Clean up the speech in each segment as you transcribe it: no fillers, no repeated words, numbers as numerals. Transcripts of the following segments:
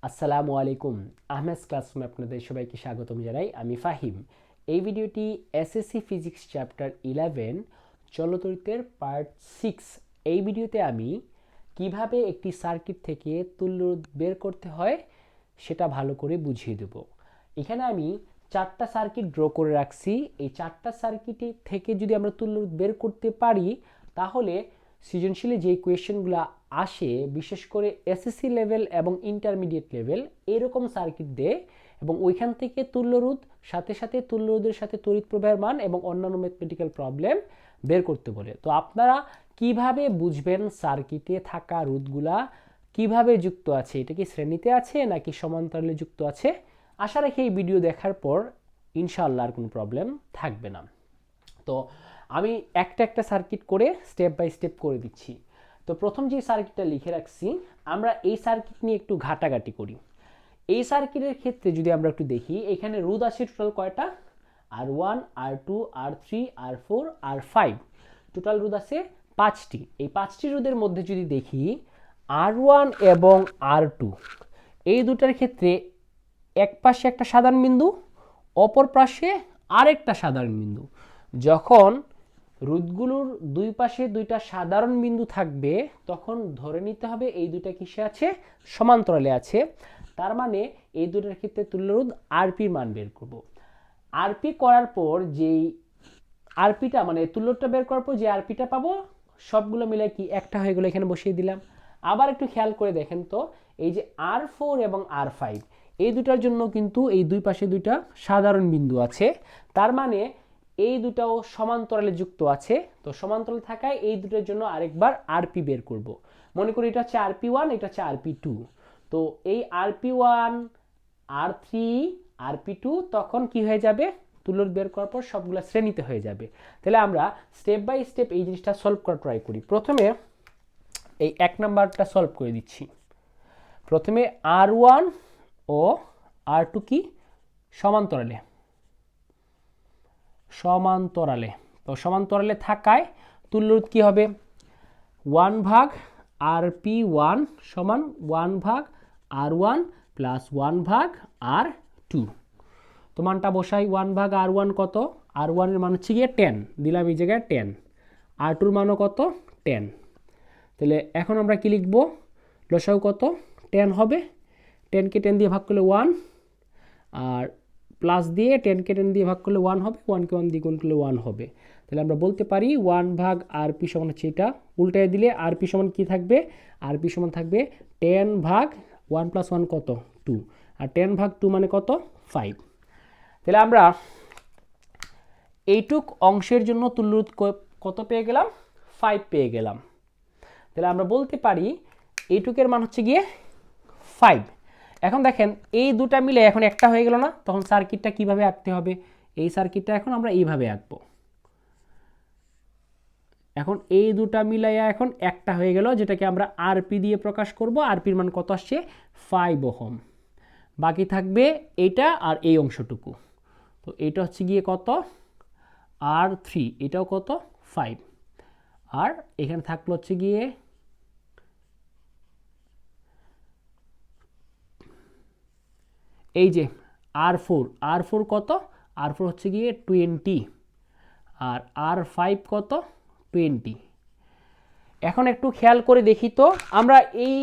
আসসালামু আলাইকুম। আহমেদ ক্লাসরুমে আপনাদের সবাইকে স্বাগতম জানাই। আমি ফাহিম। এই ভিডিওটি এসএসসি ফিজিক্স চ্যাপ্টার 11 চলতরিতের পার্ট 6। এই ভিডিওতে আমি কিভাবে একটি সার্কিট থেকে তুল্যরোধ বের করতে হয় সেটা ভালো করে বুঝিয়ে দেব। এখানে আমি 4টা সার্কিট ড্র করে রাখছি। এই 4টা সার্কিট থেকে যদি আমরা তুল্যরোধ বের করতে পারি তাহলে সৃজনশীলে যে কোয়েশ্চেনগুলো আসে, বিশেষ করে এসএসসি লেভেল এবং ইন্টারমিডিয়েট লেভেল, এরকম সার্কিট দিয়ে এবং ওইখান থেকে তুল্যরোধ সাথে সাথে তুল্যরোধের সাথে তড়িৎ প্রবাহের মান এবং অন্যান্য ম্যাথমেটিক্যাল প্রবলেম বের করতে বলে। তো আপনারা কিভাবে বুঝবেন সার্কিটে থাকা রোধগুলা কিভাবে যুক্ত আছে, এটা কি শ্রেণীতে আছে নাকি সমান্তরালে যুক্ত আছে? আশা রাখি এই ভিডিও দেখার পর ইনশাআল্লাহ আর কোনো প্রবলেম থাকবে না। তো আমি একটা সার্কিট করে স্টেপ বাই স্টেপ করে দিচ্ছি। তো প্রথম যে সার্কিটটা লিখে রাখছি, আমরা এই সার্কিট নিয়ে একটু ঘাটাঘাটি করি। এই সার্কিটের ক্ষেত্রে যদি আমরা একটু দেখি, এখানে রোধ আছে টোটাল কয়টা? R1, R2, R3, R4, R5, total রোধ আছে 5টি। এই 5টি রোধের মধ্যে যদি দেখি R1 এবং R2, এই দুটার ক্ষেত্রে এক পাশে একটা সাধারণ বিন্দু, অপর পাশে আরেকটা সাধারণ বিন্দু। যখন রোধগুলোর দুই পাশে দুইটা সাধারণ বিন্দু থাকবে তখন ধরে নিতে হবে এই দুইটা কিসে আছে? সমান্তরালে আছে। তার মানে এই দুটার ক্ষেত্রে তুল্যরোধ আরপির মান বের করব। আরপি করার পর যেই আরপিটা মানে তুল্যরোধটা বের করার পর যে আরপিটা পাবো সবগুলো মিলে কি একটা হয়ে গেল, এখানে বসিয়ে দিলাম। আবার একটু খেয়াল করে দেখেন তো, এই যে R4 এবং R5 এই দুটার জন্য কিন্তু এই দুই পাশে দুইটা সাধারণ বিন্দু আছে। তার মানে এই দুটাও সমান্তরালে যুক্ত আছে। তো সমান্তরালে থাকায় এই দুটোর জন্য আরেকবার আরপি বের করব। মনে করি এটা হচ্ছে RP1, এটা হচ্ছে RP2। তো এই RP1, R3, RP2 তখন কি হয়ে যাবে? তুল্যরোধ বের করার পর সবগুলো শ্রেণীতে হয়ে যাবে। তাহলে আমরা স্টেপ বাই স্টেপ এই জিনিসটা সলভ করা ট্রাই করি। প্রথমে এই 1 নাম্বারটা সলভ করে দিচ্ছি। প্রথমে R1 ও R2 কি সমান্তরালে, তো সমান্তরালে থাকায় তুল্যরোধ কি হবে? 1 ভাগ RP1 সমান 1 ভাগ R1 প্লাস 1 ভাগ R2। তো মানটা বসাই। 1 ভাগ R1 কত? R1 এর মান হচ্ছে গিয়ে 10, দিলাম এই জায়গায় 10। R2 এর মানও কত? 10। তাহলে এখন আমরা কি লিখব? লসাগু কত? 10 হবে। 10 কে 10 দিয়ে ভাগ করলে 1, আর প্লাস দিয়ে 10 কে 10 দিয়ে ভাগ করলে 1 হবে, 1 কে 1 দিয়ে গুণ করলে 1 হবে। তাহলে আমরা বলতে পারি 1 ভাগ আরপি সমান হচ্ছে এটা। উল্টায় দিলে আরপি সমান কি থাকবে? আরপি সমান থাকবে 10 ভাগ 1 প্লাস 1 কত? 2, আর 10 ভাগ 2 মানে কত? 5। তাহলে আমরা এইটুক অংশের জন্য তুল্যরোধ কত পেয়ে গেলাম? 5 পেয়ে গেলাম। তাহলে আমরা বলতে পারি এইটুকের মান হচ্ছে গিয়ে 5। এখন দেখেন এই দুটা মিলে এখন একটা হয়ে গেল না? তখন সার্কিটটা কিভাবে আঁকতে হবে? এই সার্কিটটা এখন আমরা এইভাবে আঁকবো। এখন এই দুটা মিলাইয়া এখন একটা হয়ে গেল, যেটাকে আমরা আরপি দিয়ে প্রকাশ করব। আরপির মান কত আসছে? 5 ওহম। বাকি থাকবে এইটা আর এই অংশটুকু। তো এটা হচ্ছে গিয়ে কত? R3, এটাও কত? 5। আর এখানে থাকলো হচ্ছে গিয়ে এই যে R4 কত? R4 হচ্ছে গিয়ে 20, আর R5 কত? 20। এখন একটু খেয়াল করে দেখি তো, আমরা এই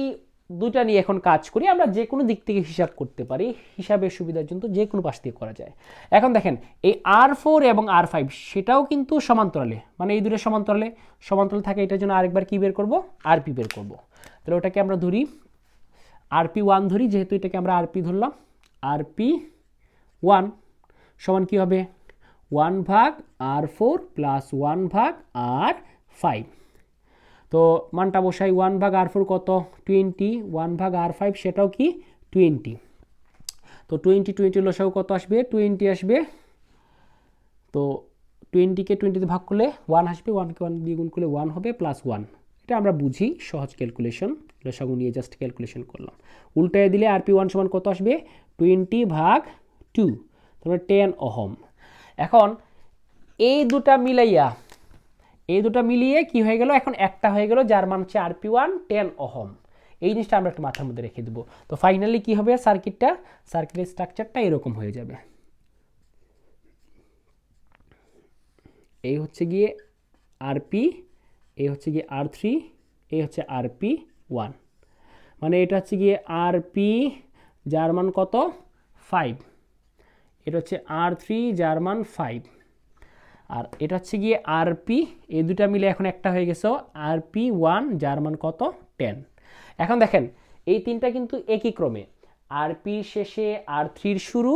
দুটা নিয়ে এখন কাজ করি। আমরা যে কোনো দিক থেকে হিসাব করতে পারি, হিসাবের সুবিধার জন্য যে কোনো পাশ দিয়ে করা যায়। এখন দেখেন এই R4 এবং R5 সেটাও কিন্তু সমান্তরালে, মানে এই দুটো সমান্তরালে থাকে। এটার জন্য আরেকবার কি বের করব? আরপি বের করব। তাহলে ওটাকে আমরা ধরি RP1 ধরি, যেহেতু এটাকে আমরা আরপি ধরলাম। RP1 সমান কি হবে? 1 ভাগ R4 প্লাস 1 ভাগ R5। তো মানটা বসাই। 1 ভাগ R4 কত? 20, 1 ভাগ R5 সেটাও কি 20। তো 20 লসাগু কত আসবে? 20 আসবে। তো 20 কে 20 দিয়ে ভাগ করলে 1 আসবে, 1 কে 1 দিয়ে গুণ করলে 1 হবে, প্লাস 1। এটা আমরা বুঝি, সহজ ক্যালকুলেশন, লসাগু নিয়ে জাস্ট ক্যালকুলেশন করলাম। উল্টায় দিলে RP1 সমান কত আসবে? 20 ভাগ 2, তারপরে 10 ওহম। এখন এই দুটা মিলিয়ে কি হয়ে গেল? এখন একটা হয়ে গেল, যার মান হচ্ছে RP1 10 ওহম। এই জিনিসটা আমরা একটু মাথার মধ্যে রেখে দেবো। তো ফাইনালি কি হবে, সার্কিটের স্ট্রাকচারটা এরকম হয়ে যাবে। এই হচ্ছে গিয়ে আরপি, এই হচ্ছে গিয়ে R3, এই হচ্ছে RP1, মানে এটা হচ্ছে গিয়ে আরপি যার মান কত 5, এটা হচ্ছে R3 যার মান 5, আর এটা হচ্ছে গিয়ে আরপি, এই দুটা মিলে এখন একটা হয়ে গেছে RP1 যার মান কত 10। এখন দেখেন এই তিনটা কিন্তু একই ক্রমে, আরপি শেষে R3 শুরু,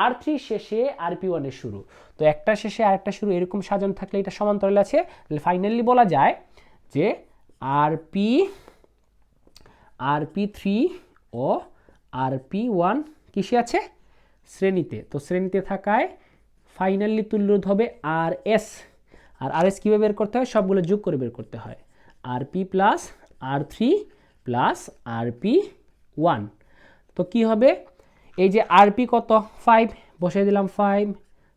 R3 শেষে RP1 এর শুরু, তো একটা শেষে আরেকটা শুরু এরকম সাজানো থাকলে এটা সমান্তরালে আছে, তাহলে ফাইনালি বলা যায় যে RP3 ও RP1 কিসে আছে, শ্রেণীতে। তো শ্রেণীতে থাকায় ফাইনালি তুল্যরোধ হবে RS, আর RS কীভাবে বের করতে হয়, সবগুলো যোগ করে বের করতে হয়, RP plus R3 plus RP1। তো কি হবে, এই যে RP কত 5 বসিয়ে দিলাম 5,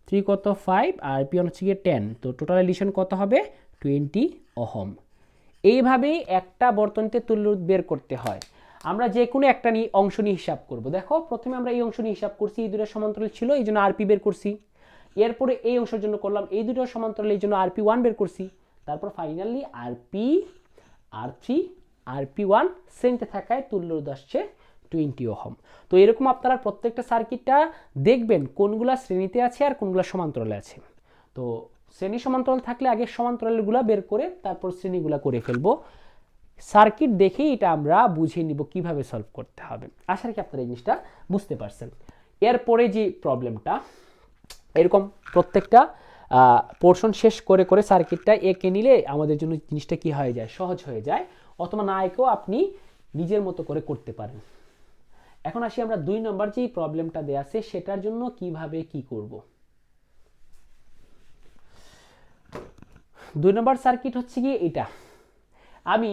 3 কত 5, RP1 হচ্ছে গিয়ে 10, তো টোটাল এডিশন কত হবে 20 ওহম। এইভাবেই একটা বর্তনীতে তুল্যরোধ বের করতে হয়। আমরা যে কোনো একটা অংশ নিয়ে হিসাব করব। দেখো প্রথমে আমরা এই অংশ নিয়ে হিসাব করছি, এই দুটো সমান্তরাল ছিল এই জন্য RP বের করছি, এরপরে এই অংশের জন্য করলাম, এই দুটো সমান্তরাল এই জন্য RP1 বের করছি, তারপর ফাইনালি RP, R3, RP1 শ্রেণীতে থাকায় তুল্যরোধ আসছে 20 ওহম। তো এরকম আপনারা প্রত্যেকটা সার্কিটটা দেখবেন কোনগুলা শ্রেণীতে আছে আর কোনগুলা সমান্তরালে আছে। তো শ্রেণী সমান্তরাল থাকলে আগে সমান্তরালগুলো বের করে তারপর শ্রেণীগুলো করে ফেলবো, সার্কিট দেখেই এটা আমরা বুঝিয়ে নিব কিভাবে সলভ করতে হবে। আশা রাখি আপনারা এই জিনিসটা বুঝতে পারছেন। এরপরে যে প্রবলেমটা, এরকম প্রত্যেকটা পোর্শন শেষ করে করে সার্কিটটা এঁকে নিলে আমাদের জন্য জিনিসটা কি হয়ে যায়, সহজ হয়ে যায়, অথবা না এঁকেও আপনি নিজের মতো করে করতে পারেন। এখন আসি আমরা 2 নম্বর যে প্রবলেমটা দেয়া আছে সেটার জন্য কিভাবে কি করব। 2 নম্বর সার্কিট হচ্ছে কি এটা, আমি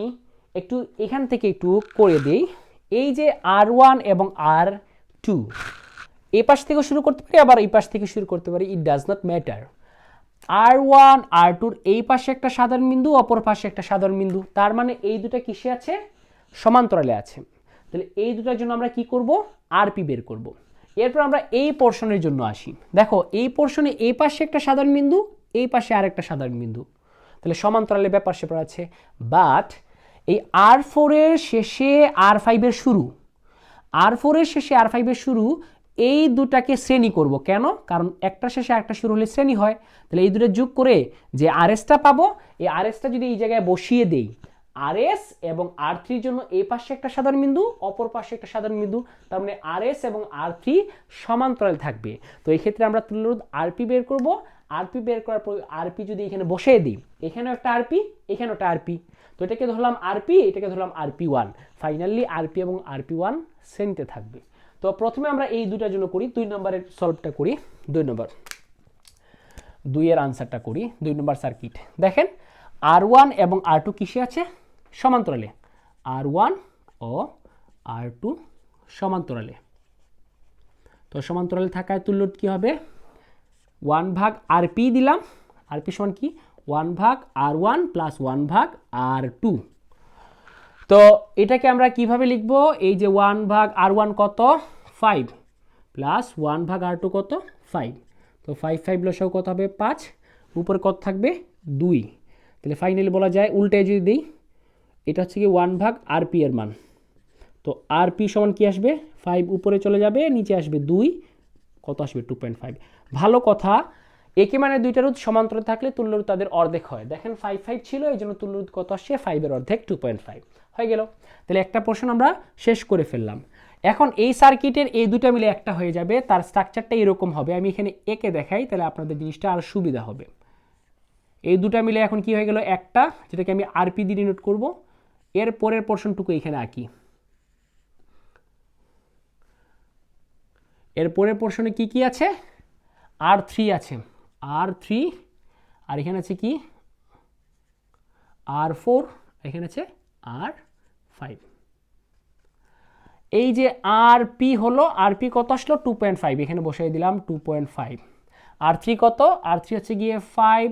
একটু এখান থেকে একটু করে দেই। এই যে R1 এবং R2 এই পাশ থেকে শুরু করতে পারি, আবার এই পাশ থেকে শুরু করতে পারি, it does not matter. R1 R2 এই পাশে একটা সাধারণ বিন্দু, অপর পাশে একটা সাধারণ বিন্দু, তার মানে এই দুটো কিসে আছে, সমান্তরালে আছে। তাহলে এই দুটার জন্য আমরা কি করব, আরপি বের করব। এরপর আমরা এই পোর্শনের জন্য আসি। দেখো এই পোর্শনে এই পাশে একটা সাধারণ বিন্দু, এই পাশে আরেকটা সাধারণ বিন্দু, তাহলে সমান্তরালে ব্যাপার স্যাপার আছে। বাট এই R4 এর শেষে R5 এর শুরু, R4 এর শেষে R5 এর শুরু, এই দুটাকে শ্রেণী করব। কেন, কারণ একটা শেষে আরেকটা শুরু হলে শ্রেণী হয়। তাহলে এই দুটো যোগ করে যে RSটা পাবো, এই RSটা যদি এই জায়গায় বসিয়ে দেই, RS এবং R3 এর জন্য এই পাশে একটা সাধারণ বিন্দু, অপর পাশে একটা সাধারণ বিন্দু, তার মানে RS এবং R3 সমান্তরাল থাকবে। তো এই ক্ষেত্রে আমরা তুল্যরোধ RP বের করব। RP বের করার পর RP যদি এখানে বসিয়ে দিই, এখানেও একটা RP, এখানেও একটা RP, তো এটাকে ধরলাম RP, এটাকে ধরলাম RP1, ফাইনালি RP এবং RP1 শ্রেণীতে থাকবে। তো প্রথমে আমরা এই দুটার জন্য করি, 2 নম্বরের সলভটা করি, 2 নম্বর 2 এর আনসারটা করি। 2 নম্বর সার্কিট দেখেন R1 এবং R2 কিসে আছে, সমান্তরালে, R1 ও R2 সমান্তরালে। তো সমান্তরালে থাকায় তুল্যরোধ কি হবে, 1 ভাগ RP দিলাম, RP সমান কি 1 ভাগ R1 প্লাস 1 ভাগ R2। তো এটাকে আমরা কিভাবে লিখব, এই যে 1 ভাগ R1 কত 5 প্লাস 1 ভাগ R2 কত 5, তো 5 5 লসাগু কত হবে 5, উপরে কত থাকবে 2। তাহলে ফাইনালি বলা যায় উল্টে যদি দিই, এটা হচ্ছে কি 1 ভাগ RP এর মান, তো RP সমান কি আসবে 5, উপরে চলে যাবে, নিচে আসবে 2, কত আসবে 2.5। ভালো কথা, একে মানে দুইটা রোধ সমান্তরালে থাকলে তুল্যরোধ তাদের অর্ধেক হয়। দেখেন 5 5 ছিল, এই জন্য তুল্যরোধ কত আসছে 5 এর অর্ধেক 2.5 হয়ে গেল। তাহলে একটা পোর্শন আমরা শেষ করে ফেললাম। এখন এই সার্কিটের এই দুটো মিলে একটা হয়ে যাবে, তার স্ট্রাকচারটা এরকম হবে। আমি এখানে একে দেখাই, তাহলে আপনাদের জিনিসটা আরো সুবিধা হবে। এই দুটো মিলে এখন কি হয়ে গেল একটা, যেটাকে আমি আরপি দিয়ে ডিনোট করব। এর পরের পোর্শনটুকু এখানে আঁকি। এর পরের পোর্শনে কি কি আছে, R3 আছে, R3, আর এখানে আছে কি R4, এখানে আছে R5। এই যে RP হলো, RP কত আসলো 2.5, এখানে বসাই দিলাম 2.5। R3 কত, R3 হচ্ছে গিয়ে 5,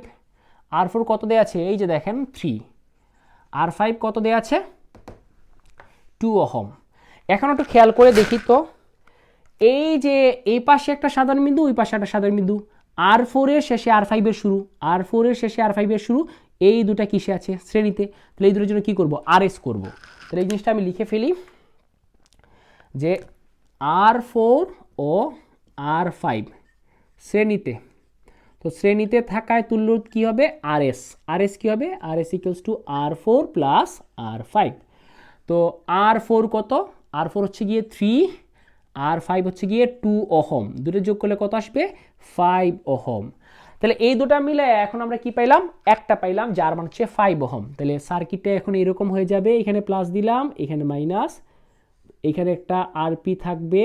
R4 কত দেয়া আছে, এই যে দেখেন 3, R5 কত দেয়া আছে 2 ওহম। এখন একটু খেয়াল করে দেখি তো, এই যে এই পাশে একটা সাধারণ বিন্দু, ওই পাশে একটা সাধারণ বিন্দু, R4 এর শেষে R5 এর শুরু, R4 এর শেষে R5 এর শুরু, এই দুটা কিসে আছে? শ্রেণীতে। তাহলে এই দুটোর জন্য কি করব? RS করব। তাহলে এই জিনিসটা আমি লিখে ফেলি যে R4 ও R5 শ্রেণীতে। তো শ্রেণীতে থাকায় তুল্য কি হবে? RS। RS কি হবে? RS equals to R4 plus R5। তো R4 কত? R4 হচ্ছে গিয়ে 3, R5 হচ্ছে গিয়ে 2 ওহম। দুটো যোগ করলে কত আসবে? 5 ওহম। তাহলে এই দুটা মিলে এখন আমরা কি পাইলাম? একটা পাইলাম, যার মান হচ্ছে 5 ওহম। তাহলে সার্কিটে এখন এরকম হয়ে যাবে, এখানে প্লাস দিলাম, এখানে মাইনাস, এখানে একটা আরপি থাকবে,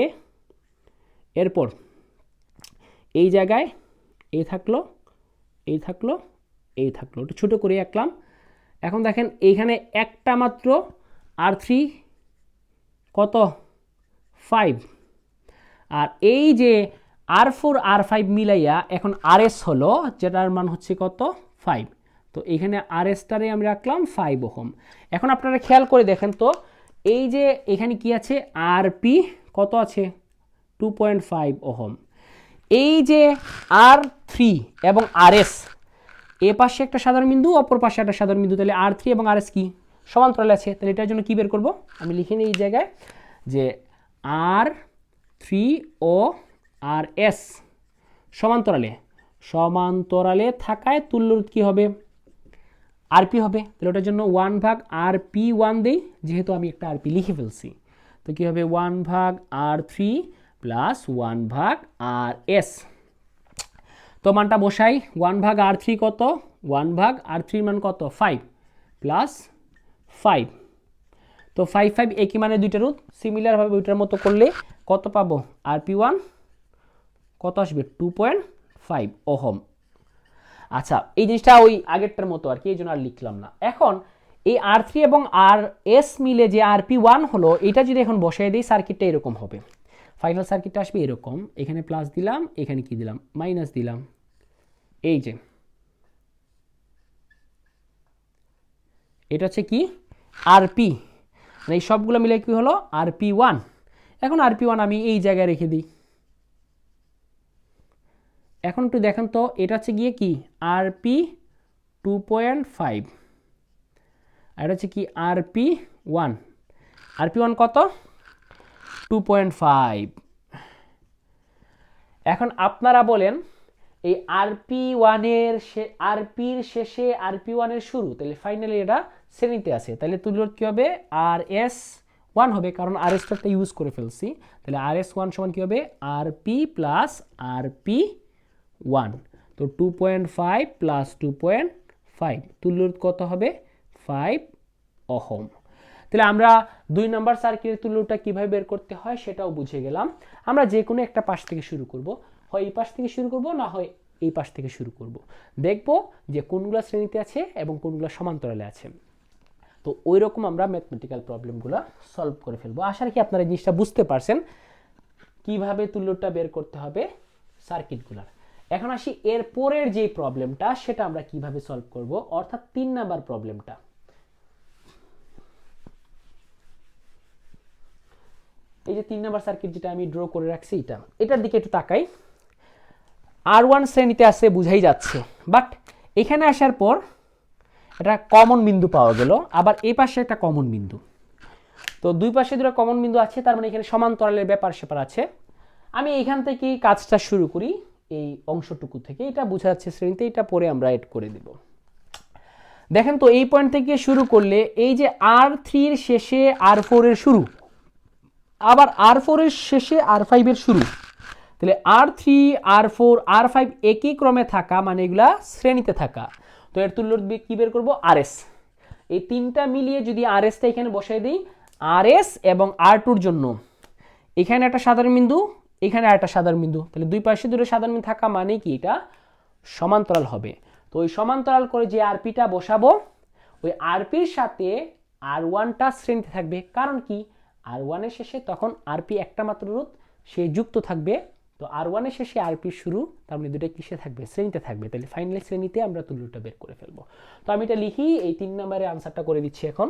এরপর এই জায়গায় এই থাকলো, এই থাকলো, এই থাকলো, একটু ছোটো করে আঁকলাম। এখন দেখেন এইখানে একটা মাত্র R3 কত? 5। আর এই যে R4 R5 মিলাইয়া এখন RS হলো, যেটার মান হচ্ছে কত? 5। তো এখানে RSটারে আমরা রাখলাম 5 ওহম। এখন আপনারা খেয়াল করে দেখেন তো, এই যে এখানে কি আছে? RP কত আছে? 2.5 ওহম। এই যে R3 এবং RS, এ পাশে একটা সাধারণ বিন্দু, অপর পাশে একটা সাধারণ বিন্দু, তাহলে R3 এবং RS কি? সমান্তরালে আছে। তাহলে এটার জন্য কি বের করব? আমি লিখে নিই এই জায়গায় যে R3 ও RS সমান্তরালে, সমান্তরালে থাকায় তুল্য রোধ কি হবে? RP হবে। তাহলে ওটার জন্য 1/RP1 দেই, যেহেতু আমি একটা RP লিখে ফেলছি। তো কি হবে? 1/R3 plus 1/RS। তো মানটা বসাই। 1/R3 কত? 1/R3 মান কত? 5 প্লাস 5। তো 5 5 একই মানে দুইটা রুট, সিমিলারভাবে ওইটার মতো করলে কত পাবো? RP1 কত আসবে? 2.5 ওহম। আচ্ছা, এই জিনিসটা ওই আগেরটার মতো আর কি, এই জন্য আর লিখলাম না। এখন এই R3 এবং RS মিলে যে RP1 হলো, এটা যদি এখন বসাই দিই, সার্কিটটা এরকম হবে। ফাইনাল সার্কিটটা আসবে এরকম, এখানে প্লাস দিলাম, এখানে কি দিলাম? মাইনাস দিলাম। এই যে এটা হচ্ছে কি? RP, মানে এই সবগুলো মিলে কি হলো? RP1। এখন RP1 আমি এই জায়গায় রেখে দিই। এখন একটু দেখেন তো, এটা হচ্ছে গিয়ে কি? RP 2.5, আর এটা হচ্ছে কি? RP1। RP1 কত? 2.5। এখন আপনারা বলেন, এই RP1 এর RPর শেষে RP1 এর শুরু, তাহলে ফাইনালি এটা শ্রেণীতে আছে, তাহলে তুল্য রোধ কি হবে? RS1 হবে, কারণ RS টা ইউজ করে ফেলছি। তাহলে RS1 সমান কি হবে? RP plus RP1। তো 2.5 প্লাস 2.5 তুল্য রোধ কত হবে? 5 ওহম। তাহলে আমরা 2 নম্বর সার্কিটের তুল্যটা কিভাবে বের করতে হয় সেটাও বুঝে গেলাম। আমরা যে কোনো একটা পাশ থেকে শুরু করব, হয় এই পাশ থেকে শুরু করব, না হয় এই পাশ থেকে শুরু করব। দেখব যে কোনগুলো শ্রেণীতে আছে এবং কোনগুলো সমান্তরালে আছে। তো ওই রকম আমরা ম্যাথমেটিক্যাল প্রবলেমগুলো সলভ করে ফেলবো। আশা রাখি আপনারা এই জিনিসটা বুঝতে পারছেন কিভাবে তুল্যটা বের করতে হবে সার্কিটগুলোর। এখন আসি এর পরের যে প্রবলেমটা, সেটা আমরা কিভাবে সলভ করব, অর্থাৎ 3 নাম্বার প্রবলেমটা। এই যে 3 নাম্বার সার্কিট যেটা আমি ড্র করে রাখছি, এটার দিকে একটু তাকাই। R1 শ্রেণীতে আছে, বুঝাই যাচ্ছে, বাট এখানে আসার পর একটা কমন বিন্দু পাওয়া গেল, আবার এই পাশে একটা কমন বিন্দু। তো দুই পাশে দুটো কমন বিন্দু আছে, তার মানে এখানে সমান্তরালের ব্যাপার স্যাপার আছে। আমি এখান থেকে কাজটা শুরু করি, এই অংশটুকু থেকে। এটা বোঝা যাচ্ছে শ্রেণীতে, এটা পরে আমরা এড করে দেব। দেখেন তো, এই পয়েন্ট থেকে শুরু করলে এই যে R3 এর শেষে R4 এর শুরু, আবার R4 এর শেষে R5 এর শুরু, তাহলে R3 R4 R5 একই ক্রমে থাকা, মানে এগুলা শ্রেণীতে থাকা। তো এর তুল্য কি বের করব? RS। এই তিনটা মিলিয়ে যদি RSটা এখানে বসাই দিই, RS এবং R2 এর জন্য এখানে একটা সাধারণ বিন্দু, এখানে আরেকটা সাধারণ বিন্দু, তাহলে দুই পাশে দুটো সাধারণ বিন্দু থাকা মানে কি? এটা সমান্তরাল হবে। তো ওই সমান্তরাল করে যে RPটা বসাবো, ওই RPর সাথে R1টা শ্রেণীতে থাকবে। কারণ কি? R1 এর শেষে তখন RP একটা মাত্র রোধ, সে যুক্ত থাকবে। তো R1 এর শেষে RP শুরু, তার মানে দুটো কিসে থাকবে? শ্রেণীতে থাকবে। তাহলে ফাইনালি শ্রেণীতে আমরা তুল্যটা বের করে ফেলবো। তো আমি এটা লিখি, এই 3 নম্বরে আনসারটা করে দিচ্ছি। এখন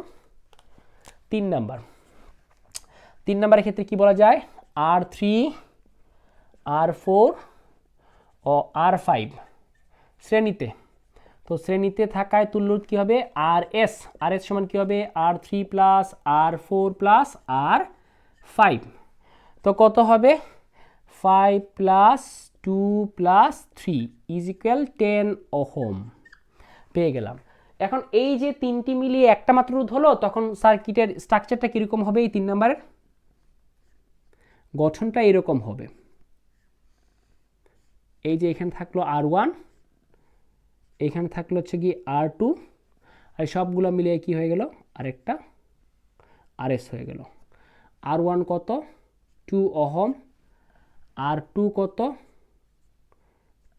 3 নাম্বার, 3 নম্বরের ক্ষেত্রে কি বলা যায়, R3 R4 ও R5 শ্রেণীতে। তো শ্রেণীতে থাকায় তুল্য রোধ কী হবে, RS। RS সমান কী হবে, R3 plus R4 plus R5। তো কত হবে, 5 plus 2 plus 3 is equal 10 ohm পেয়ে গেলাম। এখন এই যে তিনটি মিলিয়ে একটা মাত্র রোধ হলো, তখন সার্কিটের স্ট্রাকচারটা কীরকম হবে, এই 3 নম্বরের গঠনটা এরকম হবে। এই যে এখানে থাকলো R1, এখানে থাকলো হচ্ছে কি R2, আর সবগুলো মিলিয়ে কি হয়ে গেল, আরেকটা RS হয়ে গেল। R1 কত, 2 ওহম, R2 কত,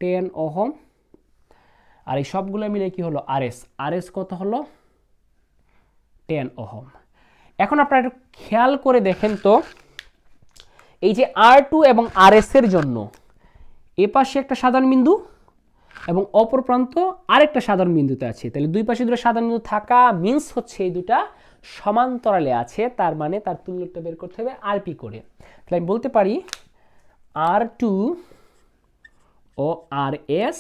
10 ওহম, আর এই সবগুলো মিলে কি হলো, RS। RS কত হলো, 10 ওহম। এখন আপনারা একটু খেয়াল করে দেখেন তো, এই যে R2 এবং RS এর জন্য এ পাশে একটা সাধারণ বিন্দু এবং অপর প্রান্ত আরেকটা সাধারণ বিন্দুতে আছে, তাহলে দুই পাশে দুটো সাধারণ বিন্দু থাকা মিন্স হচ্ছে এই দুটা সমান্তরালে আছে, তার মানে তার তুল্যটা বের করতে হবে RP করে। তাহলে আমি বলতে পারি R2 ও RS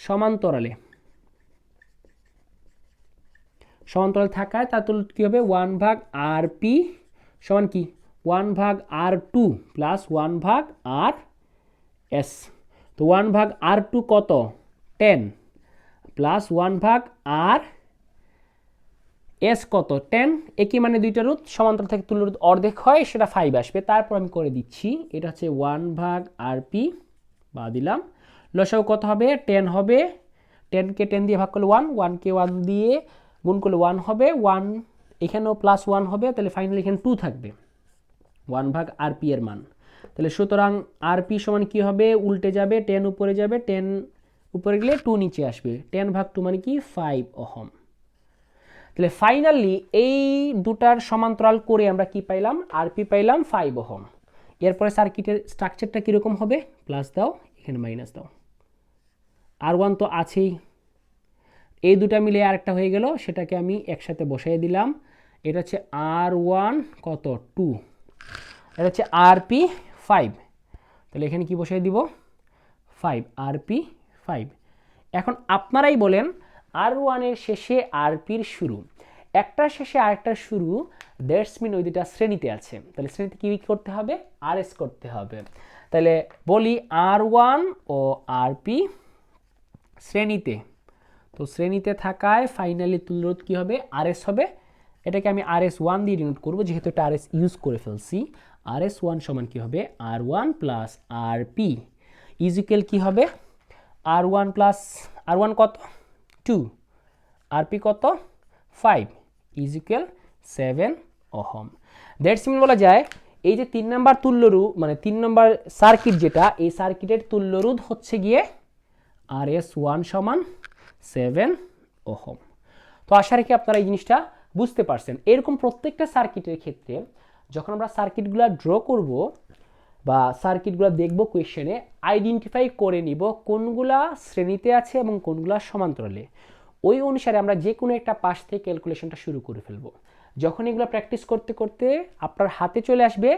সমান্তরালে থাকায় তার তুল্য কী হবে, 1/RP সমান কি, 1/R2 প্লাস 1/RS। তো 1/R2 কত, 10 প্লাস 1/RS কত, 10। একই মানে দুইটা রোধ সমান্তরাল থেকে তুল্য রোধ অর্ধেক হয়, সেটা 5 আসবে। তারপর আমি করে দিচ্ছি, এটা হচ্ছে 1/RP বা দিলাম, লসাগু কত হবে, 10 হবে, 10কে 10 দিয়ে ভাগ করলে 1, 1কে 1 দিয়ে গুণ করলে 1 হবে, 1 এখানেও প্লাস 1 হবে, তাহলে ফাইনালি এখানে 2 থাকবে 1/RP এর মান। তাহলে সুতরাং RP সমান কি হবে, উল্টে যাবে, 10 উপরে যাবে, 10 উপরে গেলে 2 নিচে আসবে, 10/2 মানে কি 5 ওহম। তাহলে ফাইনালি এই দুটার সমান্তরাল করে আমরা কি পাইলাম, RP পাইলাম 5 ওহম। এরপরে সার্কিটের স্ট্রাকচারটা কীরকম হবে, প্লাস দাও, এখানে মাইনাস দাও, R1 তো আছেই, এই দুটা মিলে আরেকটা হয়ে গেল, সেটাকে আমি একসাথে বসাই দিলাম। এটা হচ্ছে R1 কত, 2, এটা হচ্ছে RP 5, তাহলে এখানে কি বসাই দিব, 5, RP 5। এখন আপনারাই বলেন, R1 এর শেষে RPর শুরু, একটার শেষে আরেকটার শুরু, দ্যাটস মিন ওই দুটা শ্রেণীতে আছে, তাহলে শ্রেণীতে কি করতে হবে, RS করতে হবে। তাহলে বলি R1 ও RP শ্রেণীতে, তো শ্রেণীতে থাকায় ফাইনালি তুল্য রোধ কী হবে, RS হবে। এটাকে আমি RS1 দিয়ে ডিনোট করবো, যেহেতু এটা RS ইউজ করে ফেলছি। RS1 সমান কী হবে, R1 plus RP is equal কী হবে, R1 প্লাস R1 কত, 2, RP কত, 5 is equal 7 ohm. That's mean বলা যায় এই যে 3 নম্বর তুল্যরোধ, মানে 3 নম্বর সার্কিট যেটা, এই সার্কিটের তুল্যরোধ হচ্ছে গিয়ে RS1 সমান 7 ওহম। তো আশা রাখি আপনারা এই জিনিসটা বুঝতে পারছেন। এরকম প্রত্যেকটা সার্কিটের ক্ষেত্রে যখন আমরা সার্কিটগুলো ড্র করব বা সার্কিটগুলো দেখব কোয়েশ্চেনে, আইডেন্টিফাই করে নিব কোনগুলা শ্রেণীতে আছে এবং কোনগুলা সমান্তরালে। ওই অনুসারে আমরা যে কোনো একটা পাশ থেকে ক্যালকুলেশনটা শুরু করে ফেলব। যখন এগুলো প্র্যাকটিস করতে করতে আপনার হাতে চলে আসবে,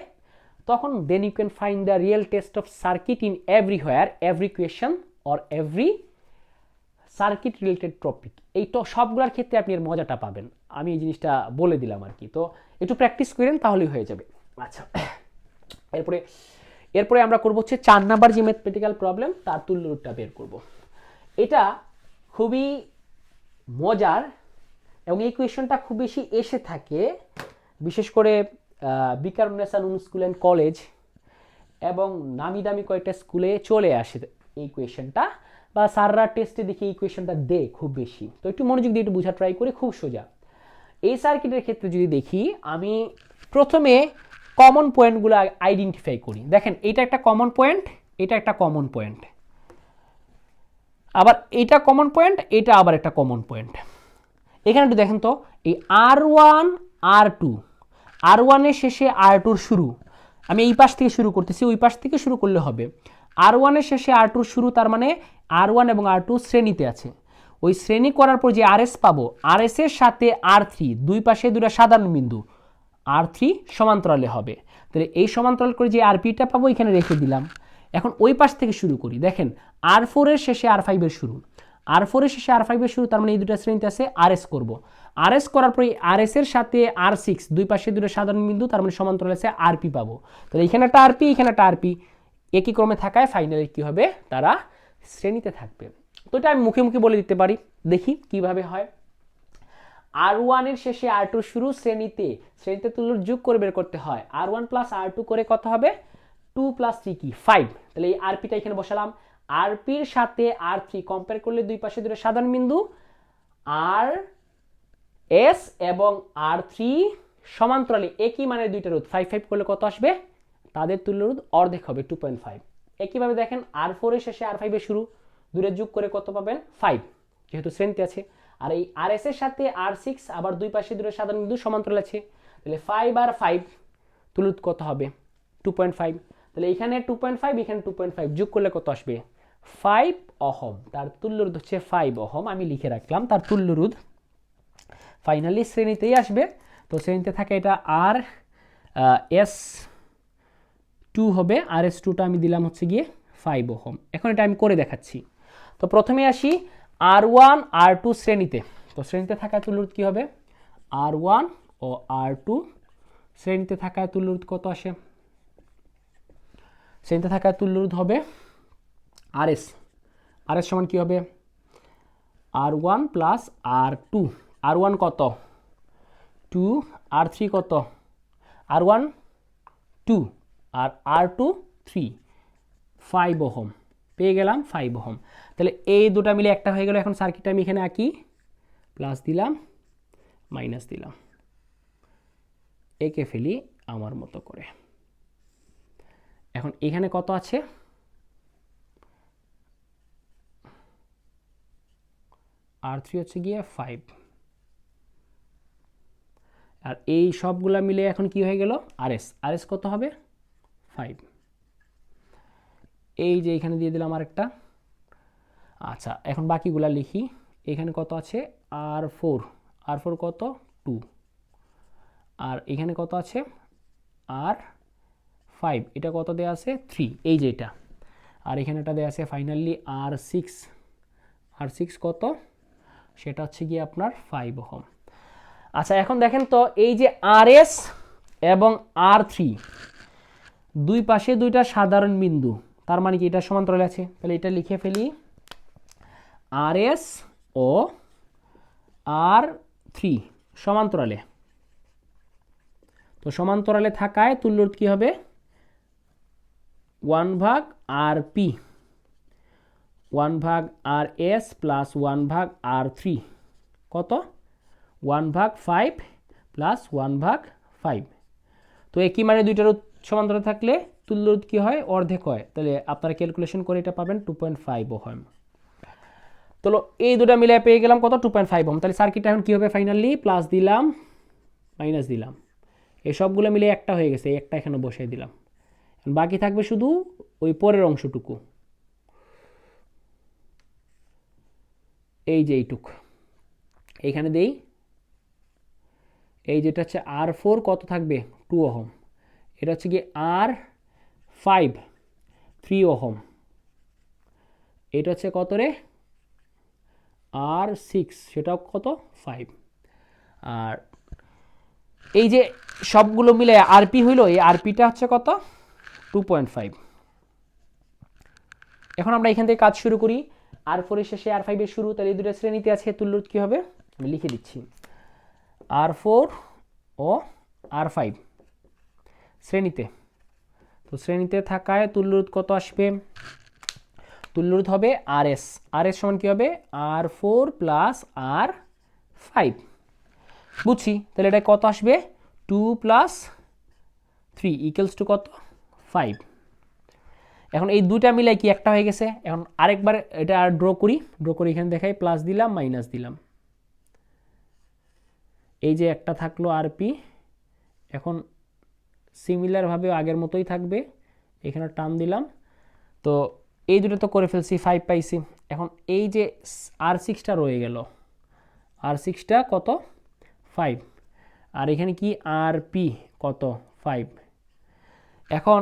তখন then you can find the real test of circuit in everywhere, every question or every circuit related topic. এই তো সবগুলোর ক্ষেত্রে আপনি এর মজাটা পাবেন, আমি এই জিনিসটা বলে দিলাম আর কি। তো একটু প্র্যাকটিস করেন, তাহলেই হয়ে যাবে। আচ্ছা, এরপরে আমরা করব হচ্ছে 4 নাম্বার যে ম্যাথমেটিক্যাল প্রবলেম, তার তুল্যরোধটা বের করব। এটা খুবই মজার এবং এই কোয়েশনটা খুব বেশি এসে থাকে, বিশেষ করে বিকারুন্নেসা নূন স্কুল অ্যান্ড কলেজ এবং নামি দামি কয়েকটা স্কুলে চলে আসে এই কোয়েশনটা, বা স্যাররা টেস্টে দেখি এই কোয়েশনটা দেয় খুব বেশি। তো একটু মনোযোগ দিয়ে একটু বোঝা ট্রাই করি, খুব সোজা। এই সার্কিটের ক্ষেত্রে যদি দেখি, আমি প্রথমে কমন পয়েন্টগুলো আইডেন্টিফাই করি। দেখেন, এটা একটা কমন পয়েন্ট, এটা একটা কমন পয়েন্ট, আবার এটা কমন পয়েন্ট, এটা আবার একটা কমন পয়েন্ট। এখানে একটু দেখেন তো, এই R1 R2, R1 এর শেষে R2 শুরু, আমি এই পাশ থেকে শুরু করতেছি, ওই পাশ থেকে শুরু করলে হবে। R1 এর শেষে R2 শুরু, তার মানে R1 এবং R2 শ্রেণীতে আছে। ওই শ্রেণী করার পর যে RS পাবো, RS এর সাথে R3, দুই পাশে দুটো সাধারণ বিন্দু, R3 সমান্তরালে হবে। তাহলে এই সমান্তরাল করে যে আরপিটা পাবো এখানে রেখে দিলাম। এখন ওই পাশ থেকে শুরু করি। দেখেন R4 এর শেষে R5 এর শুরু, R4 এর শেষে R5 এর শুরু, তার মানে এই দুটো শ্রেণীতে আছে RS করব। RS করার পরে RS এর সাথে R6 দুই পাশে দুটো সাধারণ বিন্দু, তার মানে সমান্তরাল আছে RP পাবো। তাহলে এখানে একটা RP, এখানে একটা RP একই ক্রমে থাকায় ফাইনালি কি হবে, তারা শ্রেণীতে থাকবে। তো এটা আমি মুখে মুখে বলে দিতে পারি, দেখি কিভাবে হয়। R1 এর শেষে R2 শুরু, শ্রেণীতে তুল্যর যোগ করে বের করতে হয়। R1 প্লাস R2 করে কত হবে, 2 প্লাস 3 কি 5। তাহলে এই আরপিটা এখানে বসালাম। আরপির সাথে R3 কম্পেয়ার করলে দুই পাশে দুটো সাধারণ বিন্দু RS এবং R3 সমান্তরালে একই মানের দুইটা রোধ, 5 5 করলে কত আসবে, তাদের তুল্য রোধ অর্ধেক হবে 2.5। একইভাবে দেখেন R4 এর শেষে R5 এর শুরু, দুটো যোগ করে কত পাবেন 5, যেহেতু শ্রেণীতে আছে। আর এই RS এর সাথে R6 আবার দুই পাশে দুটো সাধারণ বিন্দু সমান্তরাল আছে, তাহলে 5 আর 5 তুল্য রোধ কত হবে 2.5। তাহলে এখানে 2.5, এখানে 2.5 যোগ করলে কত আসবে 5 ওহম। তার তুল্য রোধ হচ্ছে 5 ওহম, আমি লিখে রাখলাম তার তুল্য রোধ। ফাইনালি শ্রেণীতেই আসবে। তো শ্রেণীতে থাকে এটা RS2 হবে, RS2টা আমি দিলাম হচ্ছে গিয়ে 5 ওহম। এখন এটা আমি করে দেখাচ্ছি। তো প্রথমে আসি R1 R2 শ্রেণীতে। তো শ্রেণীতে থাকা তুল্য রোধ কী হবে, R1 ও R2 শ্রেণীতে থাকা তুল্য রোধ কত আসে, শ্রেণীতে থাকা তুল্য রোধ হবে RS সমান কি হবে R1 প্লাস R2। R1 কত 2, R3 কত R1 2 আর R2 3, 5 ওহম পেয়ে গেলাম 5 ওহম। তাহলে এই দুটা মিলে একটা হয়ে গেল। এখন সার্কিটটা আমি এখানে আঁকি, প্লাস দিলাম মাইনাস দিলাম, এঁকে ফেলি আমার মতো করে। এখন এখানে কত আছে R3 হচ্ছে গিয়ে 5, আর এই সবগুলা মিলে এখন কি হয়ে গেল RS কত হবে 5। এই যে এখানে দিয়ে দিলাম আরেকটা। আচ্ছা এখন বাকিগুলা লিখি। এখানে কত আছে R4 কত 2, আর এখানে কত আছে R5, এটা কত দেয়া আছে 3, এই যে এটা। আর এখানে এটা দেয়া আছে ফাইনালি R6 কত, সেটা হচ্ছে গিয়ে আপনার 5 ওহম। আচ্ছা এখন দেখেন তো এই যে RS এবং R3 দুই পাশে দুইটা সাধারণ বিন্দু, তার মানে কি এটা সমান্তরালে আছে। তাহলে এটা লিখে ফেলি RS ও R3 সমান্তরালে। তো সমান্তরালে থাকায় তুল্য রোধ কি হবে 1/RP 1/RS প্লাস 1/R3 কত 1/5 প্লাস 1/5। তো একই মানে দুইটা রোধ সমান্তরালে থাকলে তুল্য রোধ কি হয় অর্ধেক হয়। তাহলে আপনারা ক্যালকুলেশন করে এটা পাবেন 2.5 ওহম। তো এই দুটো মিলে পেয়ে গেলাম কত 2.5 ওহম। তাহলে সার্কিটটা এখন কি হবে ফাইনালি, প্লাস দিলাম মাইনাস দিলাম, এই সবগুলো মিলে একটা হয়ে গেছে, একটা এখানে বসিয়ে দিলাম। বাকি থাকবে শুধু ওই পরের অংশটুকু, এই যে এইটুক এইখানে দেই। এই যেটা হচ্ছে R4 কত থাকবে 2 ওহম, এটা হচ্ছে কি R5 3 ওহম, এটা হচ্ছে কত রে R6 সেটাও কত 5। আর এই যে সবগুলো মিলে আরপি হইলো, এই আরপিটা হচ্ছে কত 2.5। এখন আমরা এখান থেকে কাজ শুরু করি। R4 এর শেষে R5 এর শুরু, তাহলে এই দুটো শ্রেণীতে আছে, তুল্য রোধ কি হবে আমি লিখে দিচ্ছি R4 ও R5 শ্রেণীতে। তো শ্রেণীতে থাকায় তুল্য রোধ কত আসবে, তুল্য রোধ হবে RS সমান কি হবে R4 প্লাস R5, বুঝছি। তাহলে এটা কত আসবে 2 প্লাস 3 ইকুয়ালস টু কত 5। এখন এই দুইটা মিলাই কি একটা হয়ে গেছে। এখন আরেকবার এটা আর ড্র করি, এখানে দেখাই প্লাস দিলাম মাইনাস দিলাম, এই যে একটা থাকলো আরপি, এখন সিমিলারভাবে আগের মতোই থাকবে, এখানে টান দিলাম। তো এই দুটো তো করে ফেলছি 5 পাইছি। এখন এই যে R6টা রয়ে গেল, R6টা কত 5, আর এখানে কি আর পি কত 5। এখন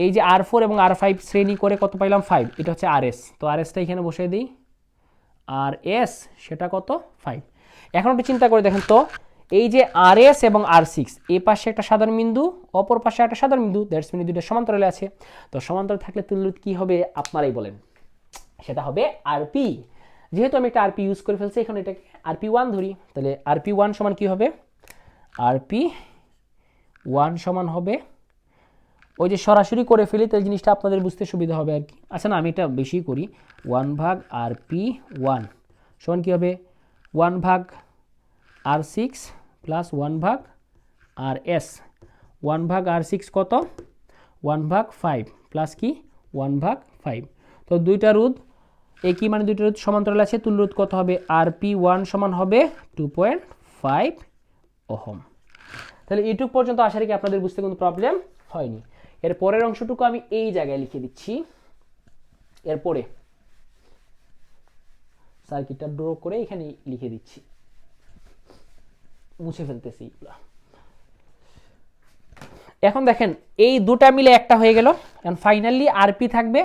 এই যে R4 এবং R5 শ্রেণী করে কত পাইলাম 5, এটা হচ্ছে RS। তো RSটা এখানে বসিয়ে দিই, RS সেটা কত 5। এখন একটু চিন্তা করে দেখেন তো, এই যে RS এবং R6 এই পাশে একটা সাধারণ বিন্দু, অপর পাশে একটা সাধারণ বিন্দু, দ্যাটস মিন দুটো সমান্তরালে আছে। তো সমান্তরাল থাকলে তুল্যরোধ কি হবে আপনারাই বলেন? সেটা হবে RP। যেহেতু আমি একটা RP ইউজ করে ফেলছি, এখন এটাকে RP1 ধরি, তাহলে RP1 সমান কি হবে? RP1 সমান হবে, ওই যে সরাসরি করে ফেলি তাহলে জিনিসটা আপনাদের বুঝতে সুবিধা হবে আর কি। আচ্ছা না, আমি এটা বেশি করি, 1/RP1 সমান কী হবে? 1/R6 plus 1/RS। 1/R6 কত? 1/5 প্লাস কি 1/5। তো দুইটা রোধ একই, মানে দুইটা রোধ সমান্তরাল আছে, তুল্য রোধ কত হবে? RP1 সমান হবে 2.5 ওহম। তাহলে এইটুকু পর্যন্ত আশা রাখি আপনাদের বুঝতে কোনো প্রবলেম হয়নি। এর পরের অংশটুকু আমি এই জায়গায় লিখে দিচ্ছি। এরপরে সার্কিটটা ড্র করে এখানে লিখে দিচ্ছি, মুছে ফেলতেছি এগুলো। এখন দেখেন এই দুটা মিলে একটা হয়ে গেল। এখন ফাইনালি আরপি থাকবে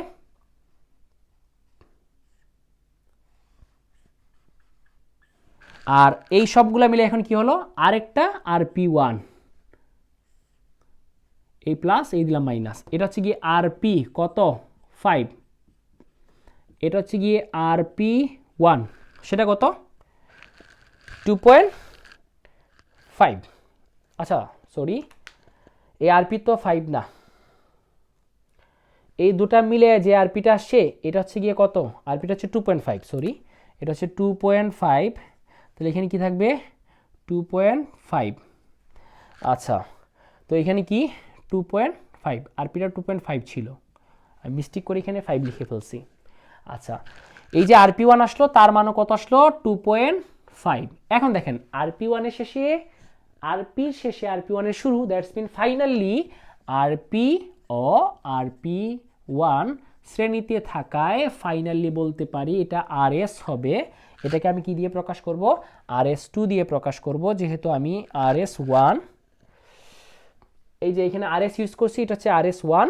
আর এই সবগুলা মিলে এখন কি হলো? আরেকটা RP1, এই প্লাস এই দিলাম মাইনাস, এটা হচ্ছে গিয়ে RP কত 5, এটা হচ্ছে গিয়ে RP1 সেটা কত 2.5। আচ্ছা সরি, এই RP তো 5 না, এই দুটা মিলে যে RPটা আসছে এটা হচ্ছে গিয়ে কত? RPটা হচ্ছে 2.5, সরি এটা হচ্ছে 2.5। তাহলে এখানে কি থাকবে? 2.5। আচ্ছা, তো এখানে কি 2.5, RPটা 2.5 ছিল, আমি মিস্টেক করে এখানে 5 লিখে ফেলছি। আচ্ছা, এই যে RP1 আসলো তার মানও কত আসলো? 2.5। এখন দেখেন RP1 এর শেষে, RPর শেষে RP1 এর শুরু, দ্যাটস মিন ফাইনালি RP ও RP1 শ্রেণীতে থাকায় ফাইনালি বলতে পারি এটা RS হবে। এটাকে আমি কি দিয়ে প্রকাশ করব? RS2 দিয়ে প্রকাশ করব, যেহেতু আমি RS1, এই যে এখানে RS ইউজ করছি, এটা হচ্ছে RS1,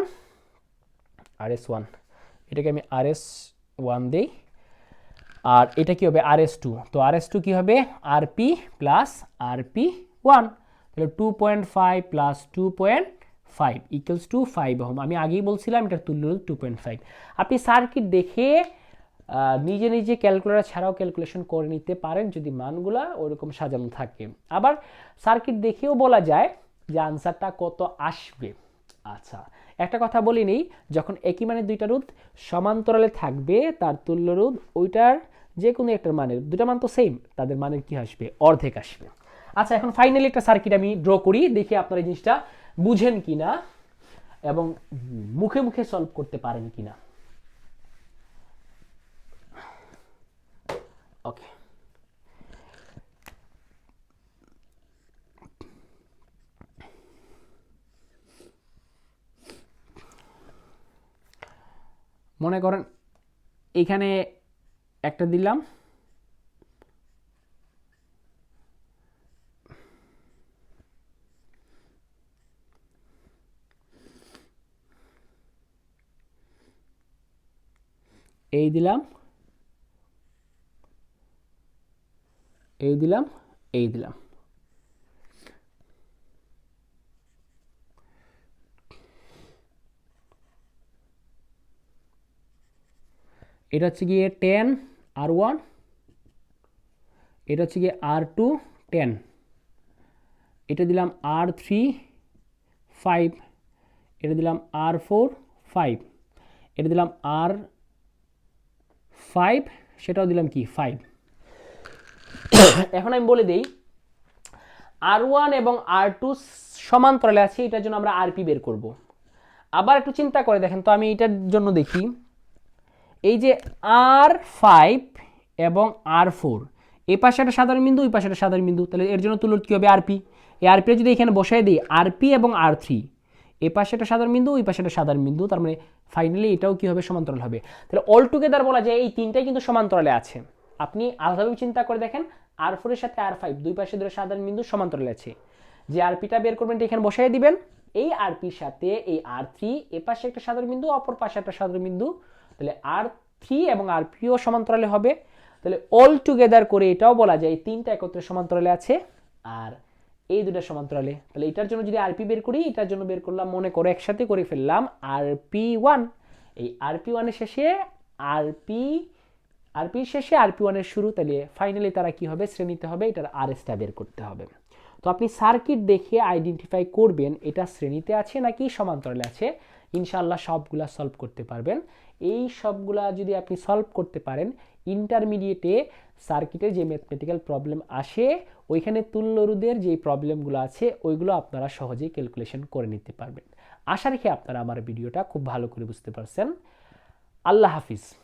এটাকে আমি RS1 দেই, আর এটা কি হবে? RS2। তো RS2 কি হবে? RP প্লাস RP1, তাহলে 2.5 প্লাস 2.5 ইকুয়ালস টু 5 ওহম। আমি আগেই বলছিলাম এটার তুল্য 2.5। আপনি সার্কিট দেখে নিজে নিজে ক্যালকুলেটর ছাড়াও ক্যালকুলেশন করে নিতে পারেন যদি মানগুলা ওরকম সাজানো থাকে। আবার সার্কিট দেখেও বলা যায় যে আনসারটা কত আসবে। আচ্ছা, একটা কথা বলি নেই, যখন একই মানের দুইটা রোধ সমান্তরালে থাকবে তার তুল্য রোধ ওইটার যে কোনো একটার মানের, দুটা মান তো সেম, তাদের মানের কি আসবে? অর্ধেক আসবে। আচ্ছা, এখন ফাইনালি একটা সার্কিট আমি ড্র করি, দেখি আপনারা এই জিনিসটা বুঝেন কিনা এবং মুখে মুখে সলভ করতে পারেন কিনা। ওকে, মনে করেন এখানে একটা দিলাম, এই দিলাম, এই দিলাম, এই দিলাম। এটা হচ্ছে গিয়ে 10 R1, এটা হচ্ছে গিয়ে R2 10, এটা দিলাম R3 5, এটা দিলাম R4 5, এটা দিলাম R5, সেটাও দিলাম কি 5। এখন আমি বলে দেই R1 এবং R2 সমান্তরালে আছে, এটার জন্য আমরা RP বের করব। আবার একটু চিন্তা করে দেখেন তো, আমি এটার জন্য দেখি, এই যে R5 এবং R4 এই পাশে একটা সাধারণ বিন্দু, ওই পাশে একটা সাধারণ বিন্দু, তাহলে এর জন্য তুল্য কি হবে? RP। এই RP যদি এখানে বসাই দিই, RP এবং R3 এই পাশে একটা সাধারণ বিন্দু, ওই পাশে একটা সাধারণ বিন্দু, তার মানে ফাইনালি এটাও কি হবে? সমান্তরাল হবে। তাহলে অল টুগেদার বলা যায় এই তিনটাই কিন্তু সমান্তরালে আছে। আপনি আলাদাভাবে চিন্তা করে দেখেন, R4 এর সাথে R5 দুই পাশে দুটো সাধারণ বিন্দু সমান্তরালে আছে, যে আরপিটা বের করবেন এটা এখানে বসাই দিবেন। এই আরপির সাথে এই R3 এ পাশে একটা সাধারণ বিন্দু, অপর পাশে একটা সাধারণ বিন্দু, তাহলে R3 এবং RPও সমান্তরালে হবে। তাহলে অল টুগেদার করে এটাও বলা যায় এই তিনটা একত্রে সমান্তরালে আছে আর এই দুটো সমান্তরালে। তাহলে এটার জন্য যদি আরপি বের করি, এটার জন্য বের করলাম, মনে করো একসাথে করে ফেললাম RP1। এই RP1 এর শেষে আরপির শেষে RP1 এর শুরু, তাহলে ফাইনালি তারা কি হবে, শ্রেণীতে হবে, এটার আরএসটা বের করতে হবে। তো আপনি সার্কিট দেখে আইডেন্টিফাই করবেন এটা শ্রেণীতে আছে নাকি সমান্তরালে আছে। ইনশাআল্লাহ সবগুলা সলভ করতে পারবেন। এই সবগুলা যদি আপনি সলভ করতে পারেন, ইন্টারমিডিয়েটে সার্কিটের যে ম্যাথমেটিক্যাল প্রবলেম আসে ওইখানে তুল্য রোধের যে প্রবলেমগুলো আছে ওইগুলো আপনারা সহজেই ক্যালকুলেশন করে নিতে পারবেন। আশা রেখে আপনারা আমার ভিডিওটা খুব ভালো করে বুঝতে পারছেন। আল্লাহ হাফিজ।